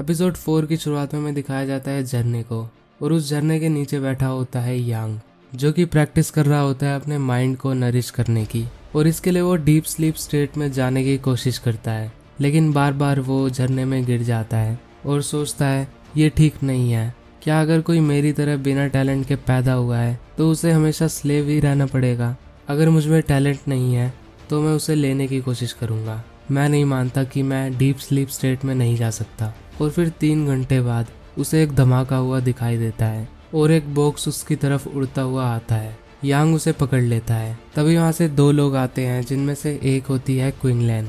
Episode 4 की शुरुआत में हमें दिखाया जाता है झरने को, और उस झरने के नीचे बैठा होता है यांग, जो कि प्रैक्टिस कर रहा होता है अपने माइंड को नरिश करने की। और इसके लिए वो डीप स्लीप स्टेट में जाने की कोशिश करता है, लेकिन बार बार वो झरने में गिर जाता है और सोचता है ये ठीक नहीं है। क्या अगर कोई मेरी तरह बिना टैलेंट के पैदा हुआ है तो उसे हमेशा स्लेव ही रहना पड़ेगा? अगर मुझमें टैलेंट नहीं है तो मैं उसे लेने की कोशिश करूंगा। मैं नहीं मानता कि मैं डीप स्लीप स्टेट में नहीं जा सकता। और फिर 3 घंटे बाद उसे एक धमाका हुआ दिखाई देता है और एक बॉक्स उसकी तरफ उड़ता हुआ आता है। यांग उसे पकड़ लेता है। तभी वहाँ से 2 लोग आते हैं, जिनमें से एक होती है क्विंगलैन।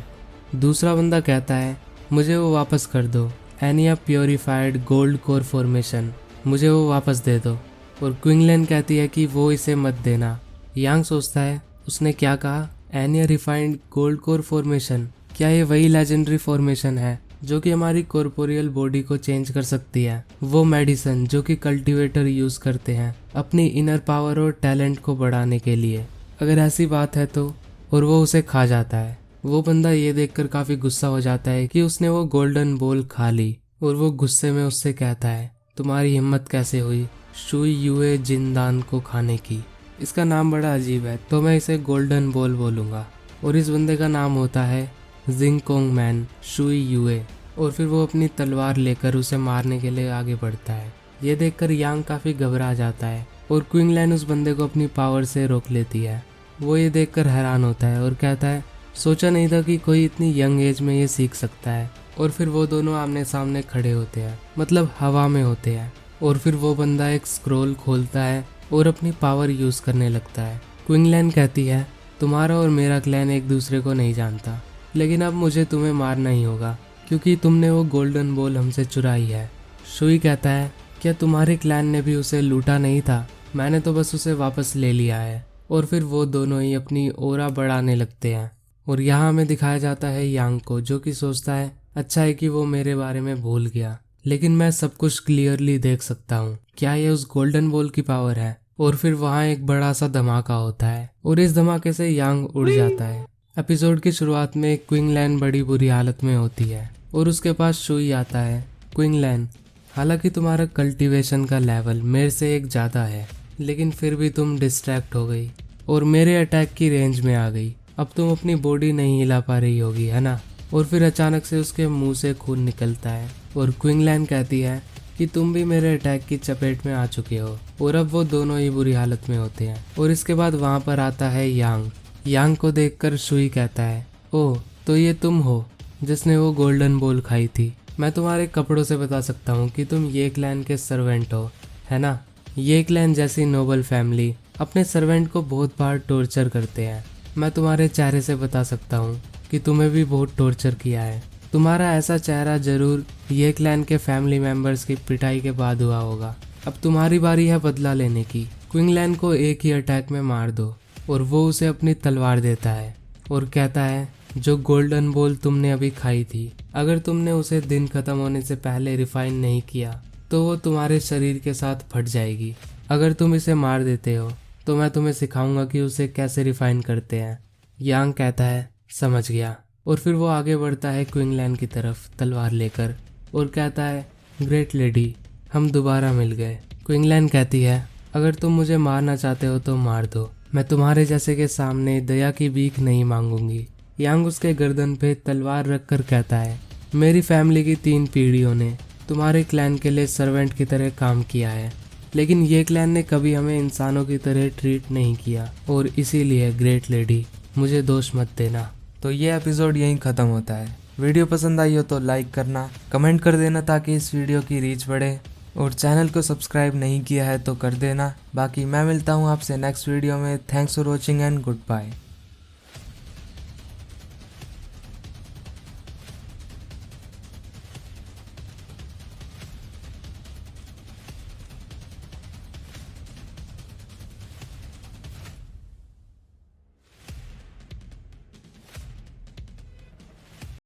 दूसरा बंदा कहता है मुझे वो वापस कर दो, anyway purified gold core formation, मुझे वो वापस दे दो। और क्विंगलैन कहती है कि वो इसे मत देना। यांग सोचता है उसने क्या कहा, anyway refined gold core formation? क्या ये वही लेजेंडरी फॉर्मेशन है जो कि हमारी कॉर्पोरियल बॉडी को चेंज कर सकती है? वो मेडिसिन जो कि कल्टीवेटर यूज करते हैं अपनी इनर पावर और टैलेंट को बढ़ाने के लिए। अगर ऐसी बात है तो, और वो उसे खा जाता है। वो बंदा ये देखकर काफी गुस्सा हो जाता है कि उसने वो गोल्डन बॉल खा ली, और वो गुस्से में उससे कहता है तुम्हारी हिम्मत कैसे हुई शुई युए जिनदान को खाने की? इसका नाम बड़ा अजीब है तो मैं इसे गोल्डन बॉल बोलूंगा। और इस बंदे का नाम होता है जिंगकोंग मैन शुई युए। और फिर वो अपनी तलवार लेकर उसे मारने के लिए आगे बढ़ता है। ये देखकर यांग काफी घबरा जाता है और क्विंगलैन उस बंदे को अपनी पावर से रोक लेती है। वो ये देखकर हैरान होता है और कहता है सोचा नहीं था कि कोई इतनी यंग एज में ये सीख सकता है। और फिर वो दोनों आमने सामने खड़े होते हैं, मतलब हवा में होते हैं। और फिर वो बंदा एक स्क्रोल खोलता है और अपनी पावर यूज करने लगता है। क्विंगलैन कहती है तुम्हारा और मेरा क्लैन एक दूसरे को नहीं जानता, लेकिन अब मुझे तुम्हें मारना ही होगा क्योंकि तुमने वो गोल्डन बॉल हमसे चुराई है। शुई कहता है क्या तुम्हारे क्लैन ने भी उसे लूटा नहीं था? मैंने तो बस उसे वापस ले लिया है। और फिर वो दोनों ही अपनी ओरा बढ़ाने लगते हैं। और यहाँ हमें दिखाया जाता है यांग को, जो कि सोचता है अच्छा है कि वो मेरे बारे में भूल गया, लेकिन मैं सब कुछ क्लियरली देख सकता हूँ। क्या ये उस गोल्डन बॉल की पावर है? और फिर वहाँ एक बड़ा सा धमाका होता है और इस धमाके से यांग उड़ जाता है। एपिसोड की शुरुआत में क्विंगलैन बड़ी बुरी हालत में होती है और उसके पास शुई आता है। क्विंगलैन, हालांकि तुम्हारा कल्टीवेशन का लेवल मेरे से एक ज़्यादा है, लेकिन फिर भी तुम डिस्ट्रैक्ट हो गई और मेरे अटैक की रेंज में आ गई। अब तुम अपनी बॉडी नहीं हिला पा रही होगी, है ना? और फिर अचानक से उसके मुंह से खून निकलता है और क्विंगलैन कहती है कि तुम भी मेरे अटैक की चपेट में आ चुके हो। और अब वो दोनों ही बुरी हालत में होते हैं। और इसके बाद वहाँ पर आता है यांग। यांग को देखकर शुई कहता है ओह, तो ये तुम हो जिसने वो गोल्डन बॉल खाई थी। मैं तुम्हारे कपड़ों से बता सकता हूँ कि तुम ये क्लैन के सर्वेंट हो, है ना? ये क्लैन जैसी नोबल फैमिली अपने सर्वेंट को बहुत बार टॉर्चर करते हैं। मैं तुम्हारे चेहरे से बता सकता हूँ कि तुम्हें भी बहुत टॉर्चर किया है। तुम्हारा ऐसा चेहरा जरूर ये क्लैन के फैमिली मेंबर्स की पिटाई के बाद हुआ होगा। अब तुम्हारी बारी है बदला लेने की। क्विंगलैन को एक ही अटैक में मार दो। और वो उसे अपनी तलवार देता है और कहता है जो गोल्डन बॉल तुमने अभी खाई थी, अगर तुमने उसे दिन खत्म होने से पहले रिफाइन नहीं किया तो वो तुम्हारे शरीर के साथ फट जाएगी। अगर तुम इसे मार देते हो तो मैं तुम्हें सिखाऊंगा कि उसे कैसे रिफाइन करते हैं। यांग कहता है समझ गया। और फिर वो आगे बढ़ता है क्विंगलैन की तरफ तलवार लेकर और कहता है ग्रेट लेडी, हम दोबारा मिल गए। क्विंगलैन कहती है अगर तुम मुझे मारना चाहते हो तो मार दो, मैं तुम्हारे जैसे के सामने दया की भीख नहीं मांगूंगी। यांग उसके गर्दन पे तलवार रखकर कहता है मेरी फैमिली की 3 पीढ़ियों ने तुम्हारे क्लैन के लिए सर्वेंट की तरह काम किया है, लेकिन ये क्लैन ने कभी हमें इंसानों की तरह ट्रीट नहीं किया, और इसीलिए ग्रेट लेडी मुझे दोष मत देना। तो ये एपिसोड यहीं ख़त्म होता है। वीडियो पसंद आई हो तो लाइक करना, कमेंट कर देना ताकि इस वीडियो की रीच बढ़े, और चैनल को सब्सक्राइब नहीं किया है तो कर देना। बाकी मैं मिलता हूँ आपसे नेक्स्ट वीडियो में। Thanks for watching and good bye.